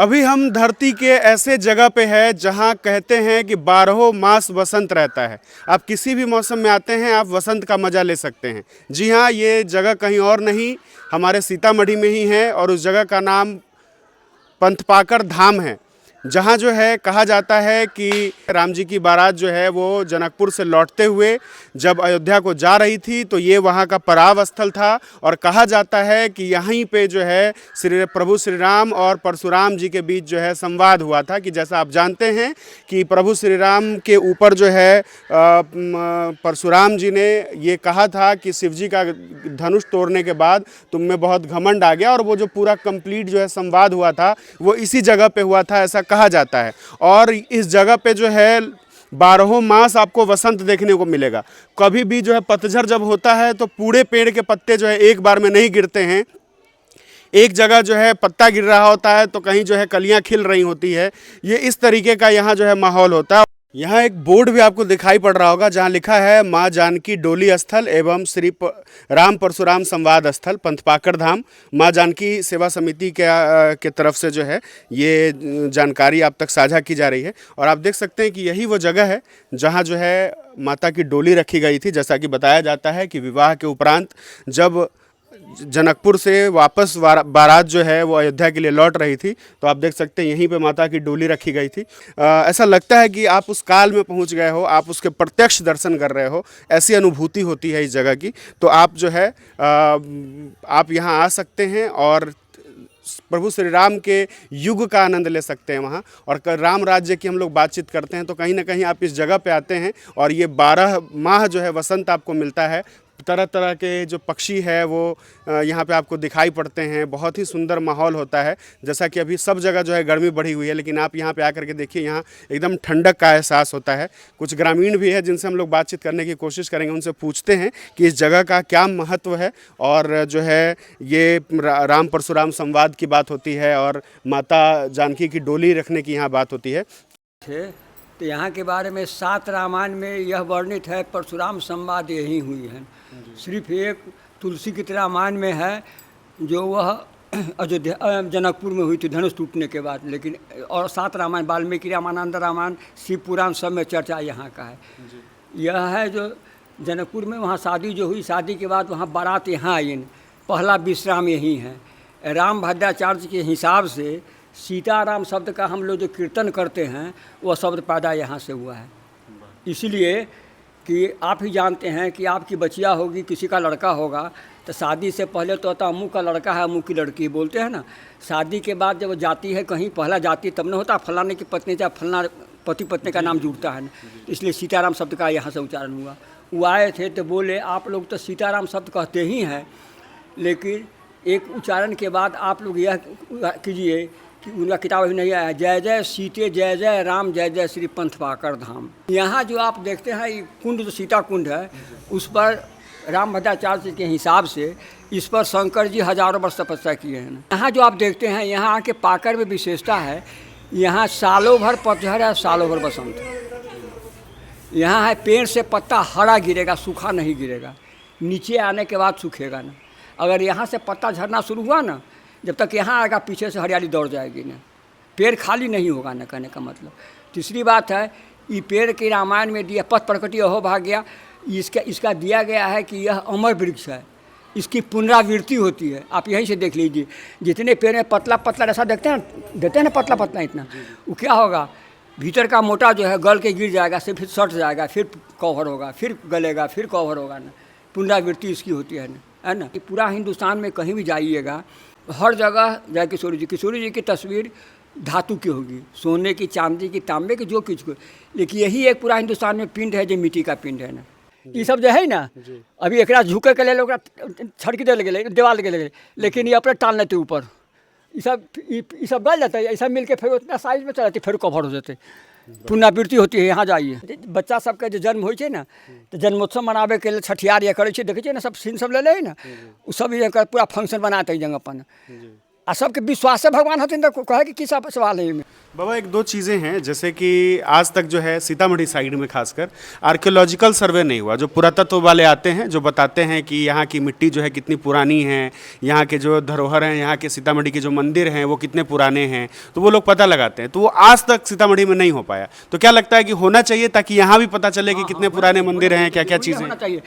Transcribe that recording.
अभी हम धरती के ऐसे जगह पे है जहां कहते हैं कि 12 मास वसंत रहता है। आप किसी भी मौसम में आते हैं, आप वसंत का मज़ा ले सकते हैं। जी हाँ, ये जगह कहीं और नहीं, हमारे सीतामढ़ी में ही है और उस जगह का नाम पंथपाकर धाम है। जहाँ जो है कहा जाता है कि राम जी की बारात जो है वो जनकपुर से लौटते हुए जब अयोध्या को जा रही थी तो ये वहाँ का पड़ाव स्थल था और कहा जाता है कि यहीं पे जो है प्रभु श्री राम और परशुराम जी के बीच जो है संवाद हुआ था। कि जैसा आप जानते हैं कि प्रभु श्री राम के ऊपर जो है परशुराम जी ने ये कहा था कि शिव जी का धनुष तोड़ने के बाद तुम में बहुत घमंड आ गया, और वो जो पूरा कंप्लीट जो है संवाद हुआ था वो इसी जगह पे हुआ था, ऐसा कहा जाता है। और इस जगह पे जो है 12 मास आपको वसंत देखने को मिलेगा। कभी भी जो है पतझड़ जब होता है तो पूरे पेड़ के पत्ते जो है एक बार में नहीं गिरते हैं, एक जगह जो है पत्ता गिर रहा होता है तो कहीं जो है कलियां खिल रही होती है। ये इस तरीके का यहाँ जो है माहौल होता है। यहाँ एक बोर्ड भी आपको दिखाई पड़ रहा होगा जहाँ लिखा है माँ जानकी डोली स्थल एवं श्री राम परशुराम संवाद स्थल पंथपाकर धाम। माँ जानकी सेवा समिति के तरफ से जो है ये जानकारी आप तक साझा की जा रही है। और आप देख सकते हैं कि यही वो जगह है जहाँ जो है माता की डोली रखी गई थी। जैसा कि बताया जाता है कि विवाह के उपरांत जब जनकपुर से वापस बारात जो है वो अयोध्या के लिए लौट रही थी तो आप देख सकते हैं यहीं पे माता की डोली रखी गई थी। ऐसा लगता है कि आप उस काल में पहुंच गए हो, आप उसके प्रत्यक्ष दर्शन कर रहे हो, ऐसी अनुभूति होती है इस जगह की। तो आप जो है आप यहाँ आ सकते हैं और प्रभु श्री राम के युग का आनंद ले सकते हैं वहाँ। और राम राज्य की हम लोग बातचीत करते हैं तो कहीं ना कहीं आप इस जगह पे आते हैं और ये 12 माह जो है वसंत आपको मिलता है। तरह तरह के जो पक्षी है वो यहाँ पे आपको दिखाई पड़ते हैं। बहुत ही सुंदर माहौल होता है। जैसा कि अभी सब जगह जो है गर्मी बढ़ी हुई है, लेकिन आप यहाँ पे आकर के देखिए, यहाँ एकदम ठंडक का एहसास होता है। कुछ ग्रामीण भी है जिनसे हम लोग बातचीत करने की कोशिश करेंगे, उनसे पूछते हैं कि इस जगह का क्या महत्व है। और जो है ये राम परशुराम संवाद की बात होती है और माता जानकी की डोली रखने की यहाँ बात होती है। तो यहाँ के बारे में 7 रामायण में यह वर्णित है, परशुराम संवाद यही हुई है। सिर्फ एक तुलसी की रामायण में है जो वह अयोध्या जनकपुर में हुई थी धनुष टूटने के बाद। लेकिन और 7 रामायण वाल्मीकि रामानंद रामायण शिव पुराण सब में चर्चा यहाँ का है। यह है जो जनकपुर में वहाँ शादी जो हुई, शादी के बाद वहाँ बारात यहाँ आई, पहला विश्राम यही है। राम भद्राचार्य के हिसाब से सीताराम शब्द का हम लोग जो कीर्तन करते हैं वह शब्द पैदा यहाँ से हुआ है। इसलिए कि आप ही जानते हैं कि आपकी बचिया होगी, किसी का लड़का होगा, तो शादी से पहले तो होता अम्मू का लड़का है, अम्मू की लड़की बोलते हैं ना। शादी के बाद जब जाती है कहीं, पहला जाती तब न होता फलाने की पत्नी चाहे फलना पति पत्नी का नाम जुड़ता है ना। इसलिए सीताराम शब्द का यहाँ से उच्चारण हुआ। वो आए थे तो बोले आप लोग तो सीताराम शब्द कहते ही हैं, लेकिन एक उच्चारण के बाद आप लोग यह कीजिए कि उनका किताब अभी नहीं आया, जय जय सीते जय जय राम जय जय श्री पंथपाकर धाम। यहाँ जो आप देखते हैं ये कुंड जो सीता कुंड है, उस पर राम भद्राचार्य के हिसाब से इस पर शंकर जी हजारों वर्ष तपस्या किए हैं। यहाँ जो आप देखते हैं यहाँ के पाकर में विशेषता है, यहाँ सालों भर पतझड़ है, सालों भर बसंत। यहाँ है पेड़ से पत्ता हरा गिरेगा, सूखा नहीं गिरेगा, नीचे आने के बाद सूखेगा ना। अगर यहाँ से पत्ता झड़ना शुरू हुआ ना, जब तक यहाँ आएगा पीछे से हरियाली दौड़ जाएगी ना, पेड़ खाली नहीं होगा ना, कहने का मतलब। तीसरी बात है, ये पेड़ के रामायण में दिया पथ प्रकटी अहो भाग्या, इसका दिया गया है कि यह अमर वृक्ष है, इसकी पुनरावृत्ति होती है। आप यहीं से देख लीजिए, जितने पेड़ में पतला पतला ऐसा देखते हैं ना पतला पतला इतना, वो क्या होगा, भीतर का मोटा जो है गल के गिर जाएगा, फिर सट जाएगा, फिर कवर होगा, फिर गलेगा, फिर कवर होगा ना। पुनरावृत्ति इसकी होती है ना। कि पूरा हिंदुस्तान में कहीं भी जाइएगा, हर जगह जय किशोरी जी की तस्वीर धातु की होगी, सोने की, चांदी की, तांबे की, जो कुछ को। लेकिन यही एक पूरा हिंदुस्तान में पिंड है जो मिट्टी का पिंड है ना। ये सब जो है ना, अभी एक झुके के ले लोग छड़की दे लगे, दीवार लगे लगे, लेकिन ये अपने टाल लेते ऊपर, ये सब गल जाता है, ऐसा मिल के फिर उतना साइज में चल जाती, फिर कवर हो जाते। पुनरावृत्ति होती है। यहाँ जाइए, बच्चा सबके जो जन्म हो ना, तो जन्मोत्सव मनावे के लिए छठियार ये करे, देखे ना सब सीन सब ले ना, वो सब पूरा फंक्शन बनाते हैं जगह पर। आ सबके विश्वास से भगवान हथिन तो कहे कि किस सवाल है एमे। बाबा एक दो चीज़ें हैं जैसे कि आज तक जो है सीतामढ़ी साइड में खासकर आर्कियोलॉजिकल सर्वे नहीं हुआ। जो पुरातत्व वाले आते हैं जो बताते हैं कि यहाँ की मिट्टी जो है कितनी पुरानी है, यहाँ के जो धरोहर हैं, यहाँ के सीतामढ़ी के जो मंदिर हैं वो कितने पुराने हैं, तो वो लोग पता लगाते हैं। तो वो आज तक सीतामढ़ी में नहीं हो पाया। तो क्या लगता है कि होना चाहिए ताकि यहाँ भी पता चले कि कितने पुराने मंदिर हैं, क्या क्या चीज़ें होना चाहिए।